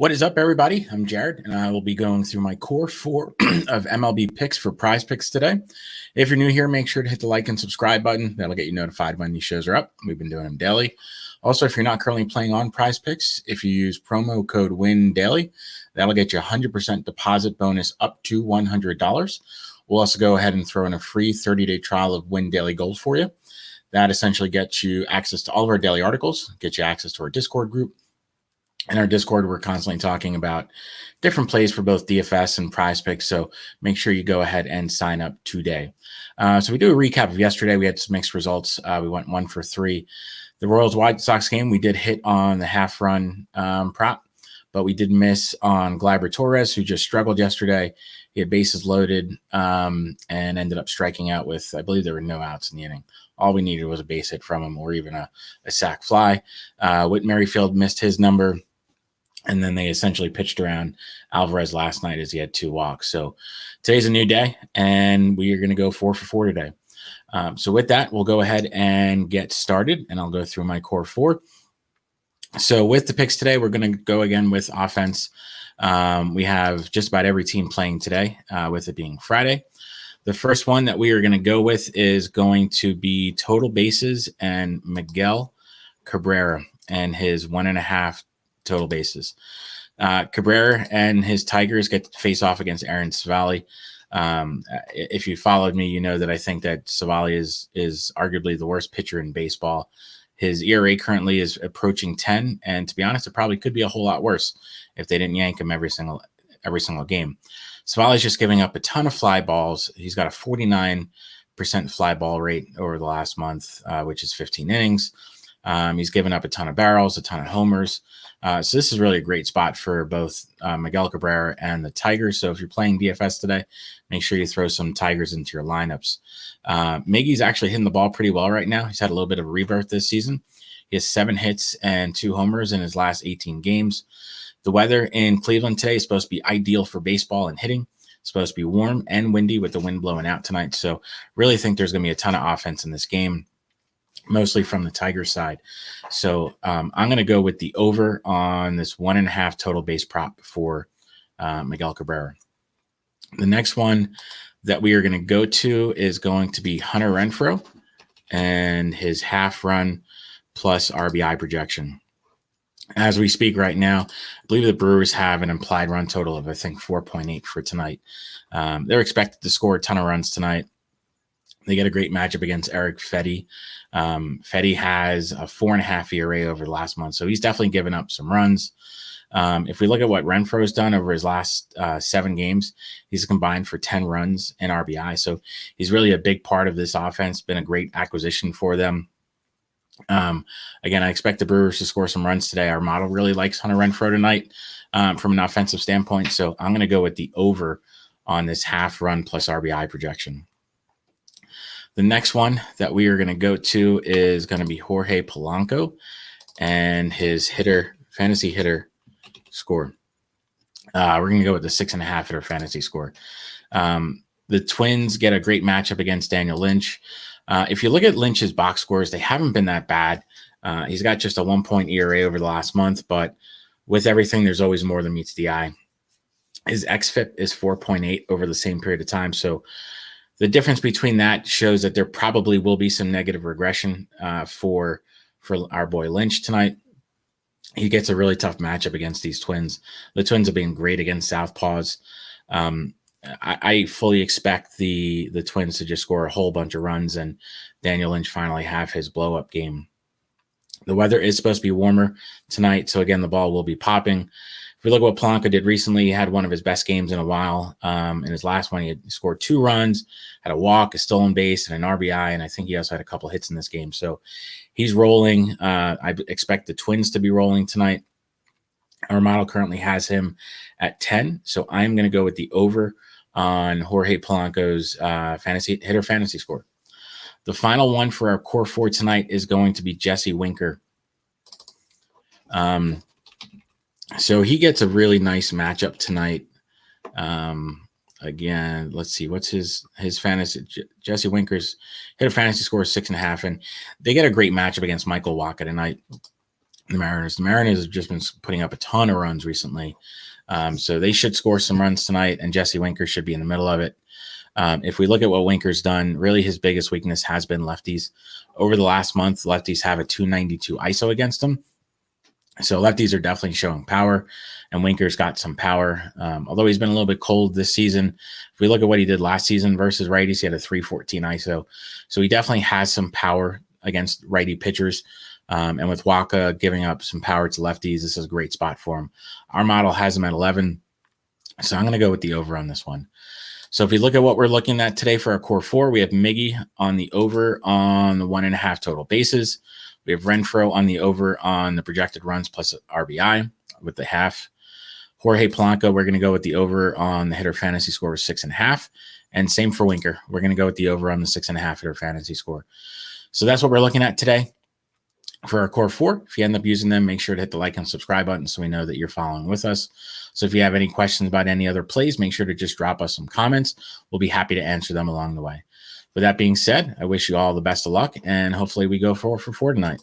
What is up, everybody? I'm Jared, and I will be going through my core four of MLB picks for PrizePicks today. If you're new here, make sure to hit the like and subscribe button. That'll get you notified when these shows are up. We've been doing them daily. Also, if you're not currently playing on PrizePicks, if you use promo code WINDAILY, that'll get you a 100% deposit bonus up to $100. We'll also go ahead and throw in a free 30-day trial of Win Daily Gold for you. That essentially gets you access to all of our daily articles, gets you access to our Discord group. In our Discord, we're constantly talking about different plays for both DFS and PrizePicks, so make sure you go ahead and sign up today. So we do a recap of yesterday. We had some mixed results. We went 1 for 3. The Royals White Sox game, we did hit on the half-run prop, but we did miss on Gleyber Torres, who just struggled yesterday. He had bases loaded and ended up striking out with, I believe there were no outs in the inning. All we needed was a base hit from him or even a sac fly. Whit Merrifield missed his number. And then they essentially pitched around Alvarez last night as he had 2 walks. So today's a new day, and we are going to go 4 for 4 today. So with that, we'll go ahead and get started, and I'll go through my core 4. So with the picks today, we're going to go again with offense. We have just about every team playing today, with it being Friday. The first one that we are going to go with is going to be total bases and Miguel Cabrera and his 1.5 total bases. Cabrera and his Tigers get to face off against Aaron Savali. If you followed me, you know that I think that Savali is arguably the worst pitcher in baseball. His ERA currently is approaching 10, and to be honest, it probably could be a whole lot worse if they didn't yank him every single game. Savali's just giving up a ton of fly balls. He's got a 49% fly ball rate over the last month, which is 15 innings. He's given up a ton of barrels, a ton of homers. So this is really a great spot for both Miguel Cabrera and the Tigers. So if you're playing DFS today, make sure you throw some Tigers into your lineups. Miggy's actually hitting the ball pretty well right now. He's had a little bit of a rebirth this season. He has 7 hits and 2 homers in his last 18 games. The weather in Cleveland today is supposed to be ideal for baseball and hitting. It's supposed to be warm and windy with the wind blowing out tonight. So really think there's going to be a ton of offense in this game, mostly from the Tigers side. So I'm going to go with the over on this 1.5 total base prop for Miguel Cabrera. The next one that we are going to go to is going to be Hunter Renfroe and his half run plus RBI projection. As we speak right now, I believe the Brewers have an implied run total of, I think, 4.8 for tonight. They're expected to score a ton of runs tonight. They get a great matchup against Eric Fedde. Fedde has a 4.5 ERA over the last month, so he's definitely given up some runs. If we look at what Renfroe's done over his last 7 games, he's combined for 10 runs and RBI. So he's really a big part of this offense, been a great acquisition for them. Again, I expect the Brewers to score some runs today. Our model really likes Hunter Renfroe tonight from an offensive standpoint, so I'm going to go with the over on this half run plus RBI projection. The next one that we are going to go to is going to be Jorge Polanco and his fantasy hitter score. We're going to go with the 6.5 hitter fantasy score. The Twins get a great matchup against Daniel Lynch. If you look at Lynch's box scores, they haven't been that bad. He's got just a 1-point ERA over the last month, but with everything, there's always more than meets the eye. His xFIP is 4.8 over the same period of time. So the difference between that shows that there probably will be some negative regression for our boy Lynch tonight. He gets a really tough matchup against these Twins. The Twins have been great against southpaws. I fully expect the Twins to just score a whole bunch of runs and Daniel Lynch finally have his blow-up game. The weather is supposed to be warmer tonight, so again, the ball will be popping. If we look at what Polanco did recently, he had one of his best games in a while. In his last one, he had scored 2 runs, had a walk, a stolen base, and an RBI, and I think he also had a couple hits in this game. So he's rolling. I expect the Twins to be rolling tonight. Our model currently has him at 10, so I'm going to go with the over on Jorge Polanco's fantasy score. The final one for our core 4 tonight is going to be Jesse Winker. So he gets a really nice matchup tonight. Again, let's see, what's his fantasy? Jesse Winker's hitter fantasy score is 6.5, and they get a great matchup against Michael Wacha tonight. the Mariners. The Mariners have just been putting up a ton of runs recently. So they should score some runs tonight, and Jesse Winker should be in the middle of it. If we look at what Winker's done, really his biggest weakness has been lefties. Over the last month, lefties have a 292 ISO against them. So lefties are definitely showing power, and Winker's got some power. Although he's been a little bit cold this season, if we look at what he did last season versus righties, he had a 314 ISO. So he definitely has some power against righty pitchers. And with Waka giving up some power to lefties, this is a great spot for him. Our model has him at 11. So I'm going to go with the over on this one. So if we look at what we're looking at today for our core four, we have Miggy on the over on the 1.5 total bases. We have Renfroe on the over on the projected runs plus RBI with the half. Jorge Polanco, we're going to go with the over on the hitter fantasy score of 6.5. And same for Winker. We're going to go with the over on the 6.5 hitter fantasy score. So that's what we're looking at today for our core four. If you end up using them, make sure to hit the like and subscribe button so we know that you're following with us. So if you have any questions about any other plays, make sure to just drop us some comments. We'll be happy to answer them along the way. With that being said, I wish you all the best of luck, and hopefully we go 4 for 4 tonight.